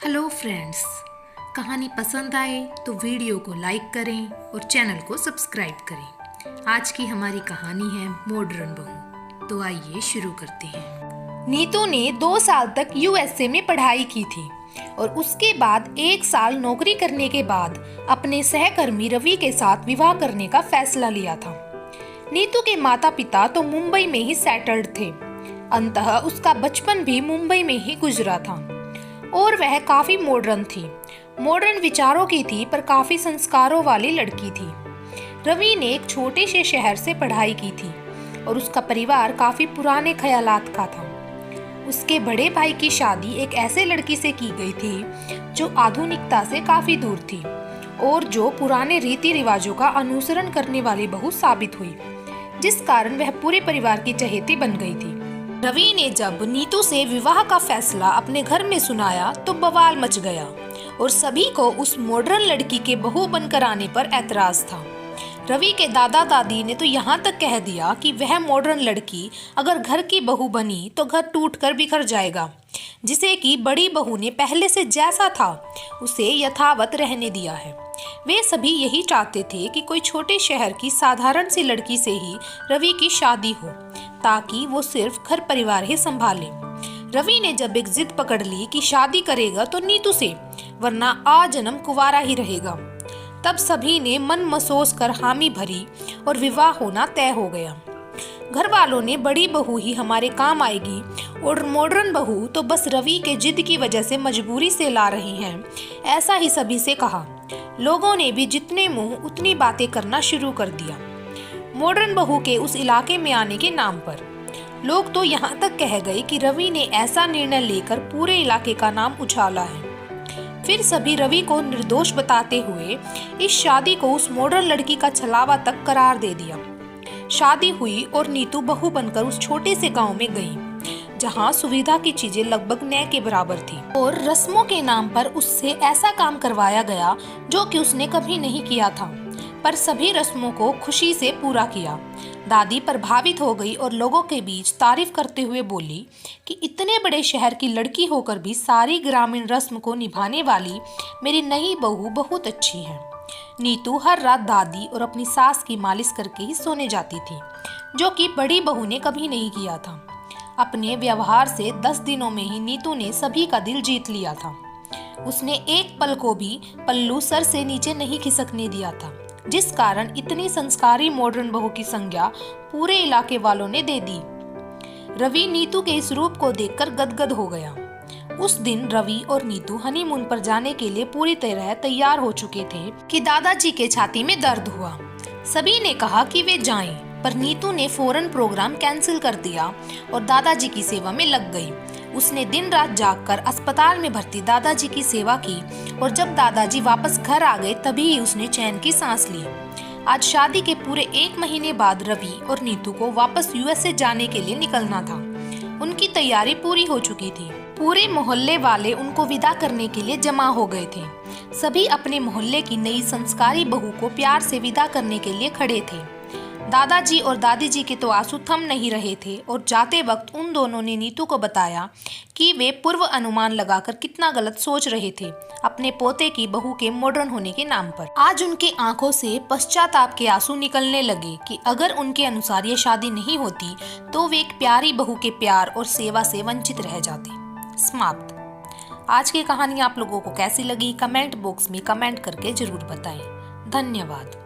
Hello friends, कहानी पसंद आए तो वीडियो को लाइक करें और चैनल को सब्सक्राइब करें। आज की हमारी कहानी है मॉडर्न बहू। तो आइए शुरू करते हैं। नीतू ने 2 साल तक यूएसए में पढ़ाई की थी और उसके बाद 1 साल नौकरी करने के बाद अपने सहकर्मी रवि के साथ विवाह करने का फैसला लिया था। नीतू के माता पिता तो मुंबई में ही सेटल्ड थे। अंततः उसका बचपन भी मुंबई में ही गुजरा था और वह काफी मॉडर्न थी। मॉडर्न विचारों की थी पर काफी संस्कारों वाली लड़की थी। रवि ने एक छोटे से शहर से पढ़ाई की थी और उसका परिवार काफी पुराने ख्यालात का था। उसके बड़े भाई की शादी एक ऐसे लड़की से की गई थी जो आधुनिकता से काफी दूर थी और जो पुराने रीति रिवाजों का अनुसरण करने वाली बहू साबित हुई, जिस कारण वह पूरे परिवार की चहेती बन गई थी। रवि ने जब नीतू से विवाह का फैसला अपने घर में सुनाया तो बवाल मच गया और सभी को उस मॉडर्न लड़की के बहू बनकर आने पर ऐतराज था। रवि के दादा दादी ने तो यहाँ तक कह दिया कि वह मॉडर्न लड़की अगर घर की बहू बनी तो घर टूटकर बिखर जाएगा, जिसे कि बड़ी बहू ने पहले से जैसा था उसे यथावत रहने दिया है। वे सभी यही चाहते थे कि कोई छोटे शहर की साधारण सी लड़की से ही रवि की शादी हो ताकि वो सिर्फ घर परिवार ही संभाले। रवि ने जब एक जिद पकड़ ली कि शादी करेगा तो नीतू से, वरना आजन्म कुंवारा ही रहेगा, तब सभी ने मन मसोस कर हामी भरी और विवाह होना तय हो गया। घर वालों ने बड़ी बहू ही हमारे काम आएगी और मॉडर्न बहू तो बस रवि के जिद की वजह से मजबूरी से ला रही हैं, ऐसा ही सभी से कहा। लोगों ने भी जितने मुंह उतनी बातें करना शुरू कर दिया मॉडर्न बहू के उस इलाके में आने के नाम पर। लोग तो यहाँ तक कह गए कि रवि ने ऐसा निर्णय लेकर पूरे इलाके का नाम उछाला है। फिर सभी रवि को निर्दोष बताते हुए इस शादी को उस मॉडर्न लड़की का छलावा तक करार दे दिया। शादी हुई और नीतू बहू बनकर उस छोटे से गांव में गई जहां सुविधा की चीजें लगभग न के बराबर थी और रस्मों के नाम पर उससे ऐसा काम करवाया गया जो कि उसने कभी नहीं किया था, पर सभी रस्मों को खुशी से पूरा किया। दादी प्रभावित हो गई और लोगों के बीच तारीफ करते हुए बोली कि इतने बड़े शहर की लड़की होकर भी सारी ग्रामीण रस्म को निभाने वाली मेरी नई बहू बहुत अच्छी है। नीतू हर रात दादी और अपनी सास की मालिश करके ही सोने जाती थी, जो कि बड़ी बहू ने कभी नहीं किया था। अपने व्यवहार से 10 दिनों में ही नीतू ने सभी का दिल जीत लिया था। उसने एक पल को भी पल्लू सर से नीचे नहीं खिसकने दिया था, जिस कारण इतनी संस्कारी मॉडर्न बहू की संज्ञा पूरे इलाके वालों ने दे दी। रवि नीतू के इस रूप को देखकर गदगद हो गया। उस दिन रवि और नीतू हनीमून पर जाने के लिए पूरी तरह तैयार हो चुके थे कि दादाजी के छाती में दर्द हुआ। सभी ने कहा कि वे जाएं, पर नीतू ने फौरन प्रोग्राम कैंसिल कर दिया और दादाजी की सेवा में लग गई। उसने दिन रात जागकर अस्पताल में भर्ती दादाजी की सेवा की और जब दादाजी वापस घर आ गए तभी उसने चैन की सांस ली। आज शादी के पूरे 1 महीने बाद रवि और नीतू को वापस यूएसए जाने के लिए निकलना था। उनकी तैयारी पूरी हो चुकी थी। पूरे मोहल्ले वाले उनको विदा करने के लिए जमा हो गए थे। सभी अपने मोहल्ले की नई संस्कारी बहू को प्यार से विदा करने के लिए खड़े थे। दादाजी और दादी जी के तो आंसू थम नहीं रहे थे और जाते वक्त उन दोनों ने नीतू को बताया कि वे पूर्व अनुमान लगाकर कितना गलत सोच रहे थे अपने पोते की बहू के मॉडर्न होने के नाम पर। आज उनके आंखों से पश्चाताप के आंसू निकलने लगे कि अगर उनके अनुसार ये शादी नहीं होती तो वे एक प्यारी बहू के प्यार और सेवा से वंचित रह जाते। समाप्त। आज की कहानी आप लोगों को कैसी लगी कमेंट बॉक्स में कमेंट करके जरूर बताएं। धन्यवाद।